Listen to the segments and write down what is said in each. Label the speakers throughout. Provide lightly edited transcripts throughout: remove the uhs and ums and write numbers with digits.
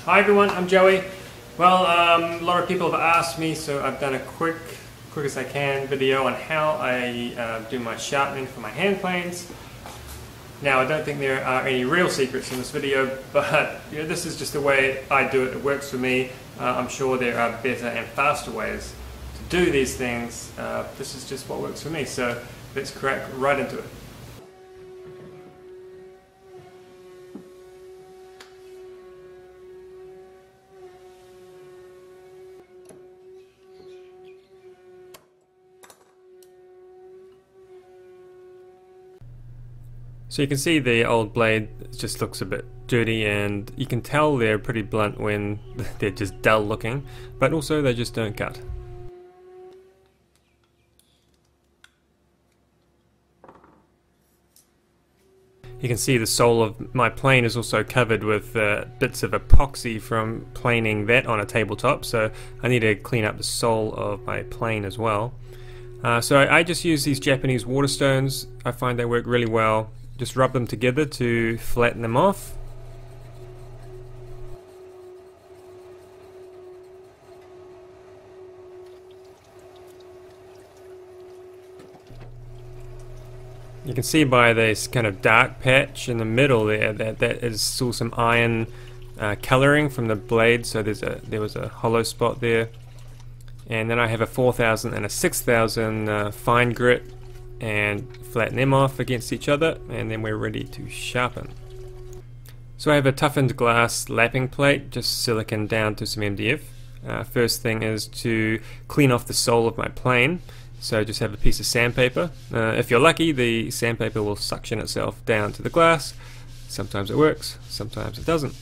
Speaker 1: Hi everyone, I'm Joey. Well, a lot of people have asked me, so I've done a quick as I can video on how I do my sharpening for my hand planes. Now, I don't think there are any real secrets in this video, but this is just the way I do it. It works for me. I'm sure there are better and faster ways to do these things. This is just what works for me, so let's crack right into it. So you can see the old blade just looks a bit dirty, and you can tell they're pretty blunt when they're just dull looking, but also they just don't cut. You can see the sole of my plane is also covered with bits of epoxy from planing that on a tabletop, so I need to clean up the sole of my plane as well. So I just use these Japanese water stones. I find they work really well. Just rub them together to flatten them off. You can see by this kind of dark patch in the middle there that is still some iron coloring from the blade, so there was a hollow spot there. And then I have a 4000 and a 6000 fine grit, and flatten them off against each other, and then we're ready to sharpen. So I have a toughened glass lapping plate, just silicon down to some MDF. First thing is to clean off the sole of my plane, so just have a piece of sandpaper. If you're lucky, the sandpaper will suction itself down to the glass. Sometimes it works, sometimes it doesn't.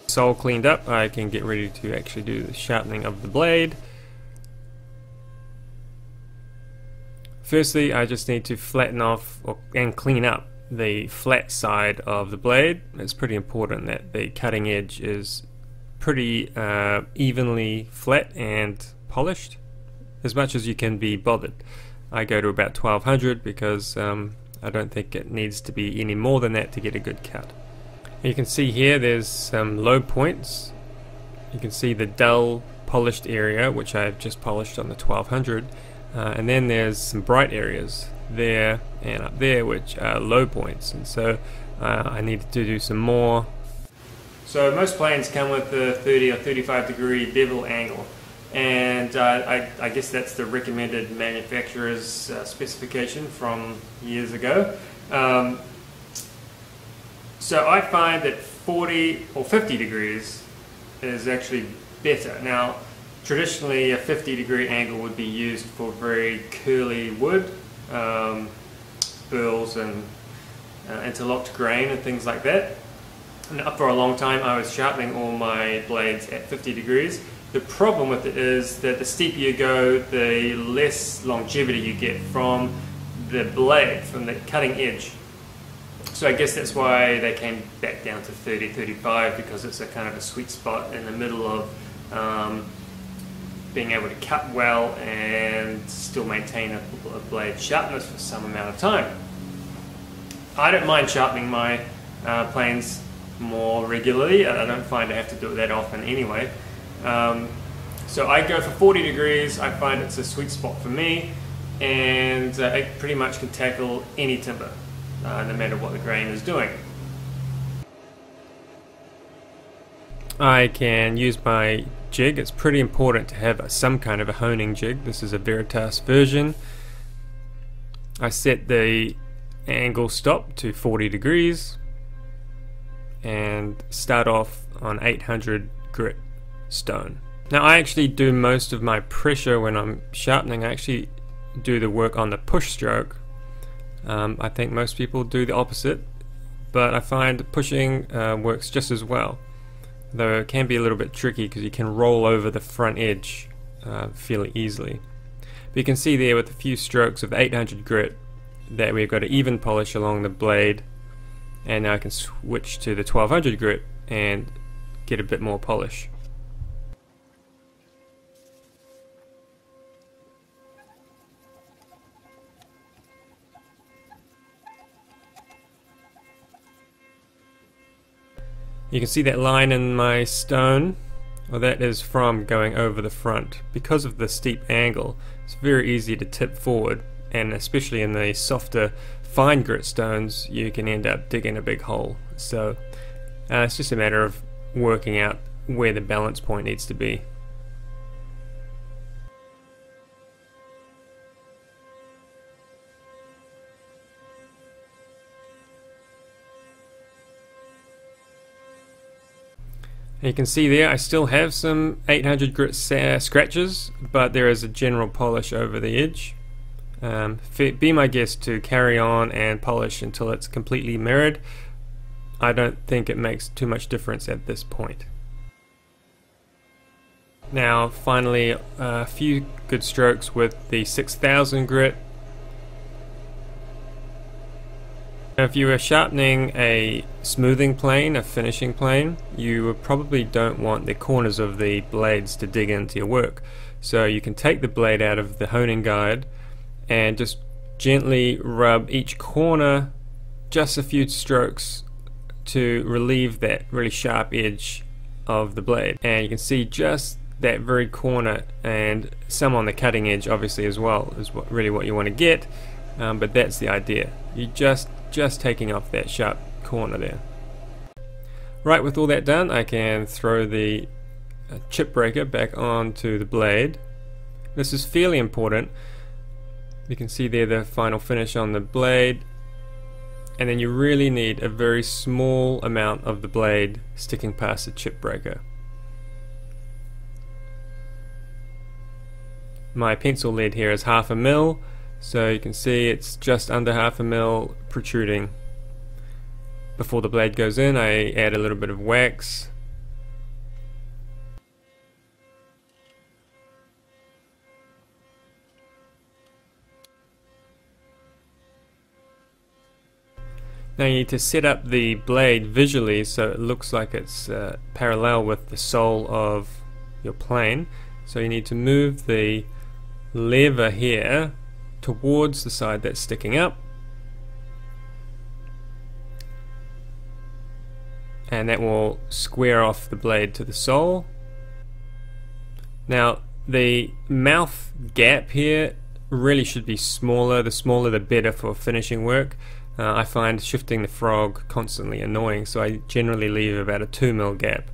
Speaker 1: Sole cleaned up, I can get ready to actually do the sharpening of the blade. Firstly, I just need to flatten off and clean up the flat side of the blade. It's pretty important that the cutting edge is pretty evenly flat and polished, as much as you can be bothered. I go to about 1200 because I don't think it needs to be any more than that to get a good cut. You can see here there's some low points. You can see the dull polished area, which I've just polished on the 1200. And then there's some bright areas there and up there which are low points, and so I need to do some more. So most planes come with the 30 or 35 degree bevel angle, and I guess that's the recommended manufacturer's specification from years ago. So I find that 40 or 50 degrees is actually better. Now, traditionally, a 50-degree angle would be used for very curly wood, burls and interlocked grain and things like that. And for a long time I was sharpening all my blades at 50 degrees. The problem with it is that the steeper you go, the less longevity you get from the blade, from the cutting edge. So I guess that's why they came back down to 30, 35, because it's a kind of a sweet spot in the middle of being able to cut well and still maintain a blade sharpness for some amount of time. I don't mind sharpening my planes more regularly. I don't find I have to do it that often anyway. So I go for 40 degrees. I find it's a sweet spot for me, and it pretty much can tackle any timber, no matter what the grain is doing. I can use my jig. It's pretty important to have some kind of a honing jig. This is a Veritas version. I set the angle stop to 40 degrees and start off on 800 grit stone. Now I actually do most of my pressure when I'm sharpening. I actually do the work on the push stroke. I think most people do the opposite, but I find pushing works just as well. Though it can be a little bit tricky because you can roll over the front edge fairly easily. But you can see there with a few strokes of 800 grit that we've got an even polish along the blade, and now I can switch to the 1200 grit and get a bit more polish. You can see that line in my stone. Well, that is from going over the front. Because of the steep angle, it's very easy to tip forward, and especially in the softer fine grit stones you can end up digging a big hole. So it's just a matter of working out where the balance point needs to be. And you can see there I still have some 800 grit scratches, but there is a general polish over the edge. Be my guest to carry on and polish until it's completely mirrored. I don't think it makes too much difference at this point. Now finally a few good strokes with the 6000 grit. If you are sharpening a smoothing plane, a finishing plane, you probably don't want the corners of the blades to dig into your work. So you can take the blade out of the honing guide and just gently rub each corner just a few strokes to relieve that really sharp edge of the blade. And you can see just that very corner, and some on the cutting edge obviously as well, is really what you want to get. But that's the idea. You just taking off that sharp corner there. Right, with all that done, I can throw the chip breaker back onto the blade. This is fairly important. You can see there the final finish on the blade, and then you really need a very small amount of the blade sticking past the chip breaker. My pencil lead here is 1/2 mil. So you can see it's just under 1/2 mil protruding. Before the blade goes in, I add a little bit of wax. Now you need to set up the blade visually so it looks like it's parallel with the sole of your plane. So you need to move the lever here towards the side that's sticking up, and that will square off the blade to the sole. Now the mouth gap here really should be smaller. The smaller the better for finishing work. I find shifting the frog constantly annoying, so I generally leave about a 2 mil gap.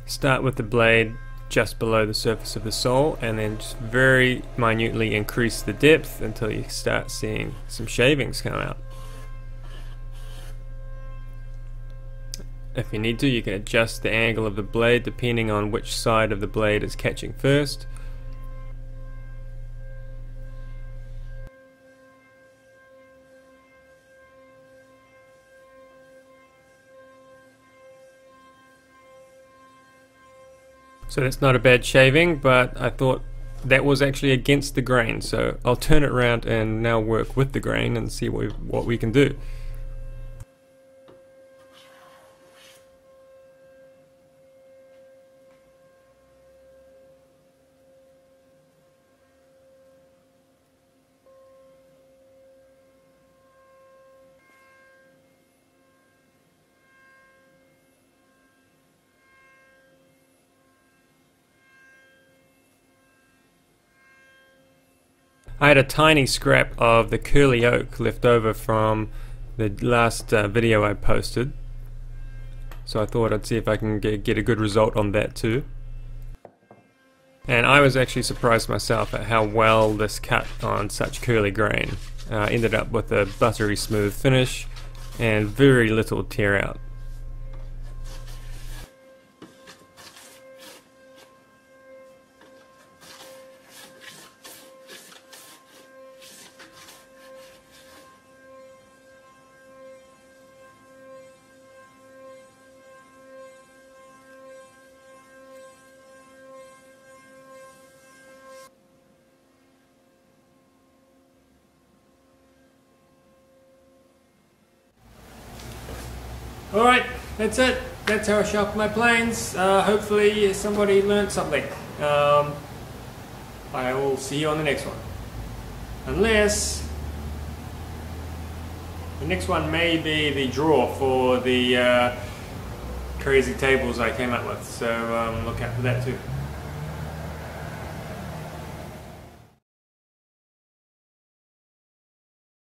Speaker 1: Start with the blade just below the surface of the sole, and then just very minutely increase the depth until you start seeing some shavings come out. If you need to, you can adjust the angle of the blade depending on which side of the blade is catching first. So that's not a bad shaving, but I thought that was actually against the grain, so I'll turn it around and now work with the grain and see what we can do. I had a tiny scrap of the curly oak left over from the last video I posted, so I thought I'd see if I can get a good result on that too. And I was actually surprised myself at how well this cut on such curly grain. Ended up with a buttery smooth finish and very little tear out. Alright, that's it. That's how I sharpen my planes. Hopefully somebody learned something. I will see you on the next one. Unless The next one may be the drawer for the crazy tables I came up with, so look out for that too.